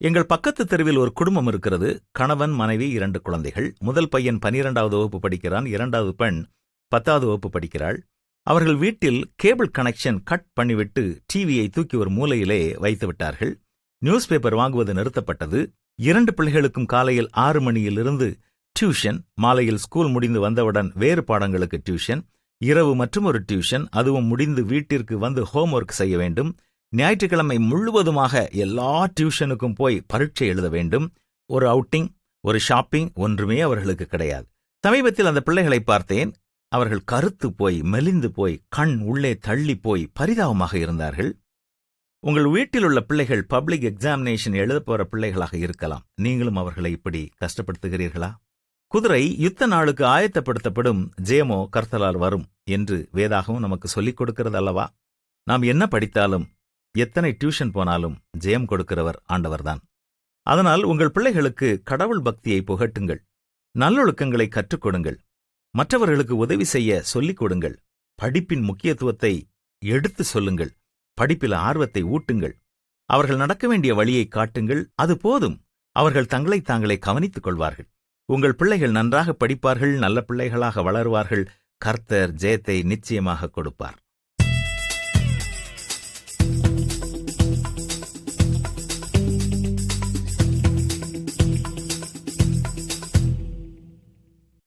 எங்கள் பக்கத்து தெருவில் ஒரு குடும்பம் இருக்கிறது. கணவன், மனைவி, 2 குழந்தைகள். முதல் பையன் 12வது வகுப்பு படிக்கிறான். 2வது பெண் 10வது வகுப்பு படிக்கிறாள். அவர்கள் வீட்டில் கேபிள் கனெக்ஷன் கட் பண்ணிவிட்டு டிவியை தூக்கி ஒரு மூலையிலே வைத்து விட்டார்கள். நியூஸ் பேப்பர் வாங்குவது நிறுத்தப்பட்டது. 2 பிள்ளைகளுக்கும் காலையில் 6 மணியிலிருந்து டியூஷன், மாலையில் ஸ்கூல் முடிந்து வந்தவுடன் வேறு பாடங்களுக்கு டியூஷன், இரவு மற்றொரு டியூஷன், அதுவும் முடிந்து வீட்டிற்கு வந்து ஹோம்ஒர்க் செய்ய வேண்டும். ஞாயிற்றுக்கிழமை முழுவதுமாக எல்லா டியூஷனுக்கும் போய் பரீட்சை எழுத வேண்டும். ஒரு அவுட்டிங், ஒரு ஷாப்பிங் ஒன்றுமே அவர்களுக்கு கிடையாது. சமீபத்தில் அந்த பிள்ளைகளை பார்த்தேன். அவர்கள் கருத்து போய், மெலிந்து போய், கண் உள்ளே தள்ளி போய் பரிதாபமாக இருந்தார்கள். உங்கள் வீட்டில் உள்ள பிள்ளைகள் பப்ளிக் எக்ஸாமினேஷன் எழுத போற பிள்ளைகளாக இருக்கலாம். நீங்களும் அவர்களை இப்படி கஷ்டப்படுத்துகிறீர்களா? குதிரை யுத்த நாளுக்கு ஆயத்தப்படுத்தப்படும், ஜெயமோ கர்த்தலால் வரும் என்று வேதாகவும் நமக்கு சொல்லிக் கொடுக்கிறது அல்லவா? நாம் என்ன படித்தாலும், எத்தனை டியூஷன் போனாலும் ஜெயம் கொடுக்கிறவர் ஆண்டவர்தான். அதனால் உங்கள் பிள்ளைகளுக்கு கடவுள் பக்தியை புகட்டுங்கள். நல்லொழுக்கங்களை கற்றுக் கொடுங்கள். மற்றவர்களுக்கு உதவி செய்ய சொல்லிக் கொடுங்கள். படிப்பின் முக்கியத்துவத்தை எடுத்து சொல்லுங்கள். படிப்பில் ஆர்வத்தை ஊட்டுங்கள். அவர்கள் நடக்க வேண்டிய வழியை காட்டுங்கள். அது போதும். அவர்கள் தங்களை தாங்களே கவனித்துக் கொள்வார்கள். உங்கள் பிள்ளைகள் நன்றாக படிப்பார்கள், நல்ல பிள்ளைகளாக வளருவார்கள். கர்த்தர் ஜெயத்தை நிச்சயமாக கொடுப்பார்.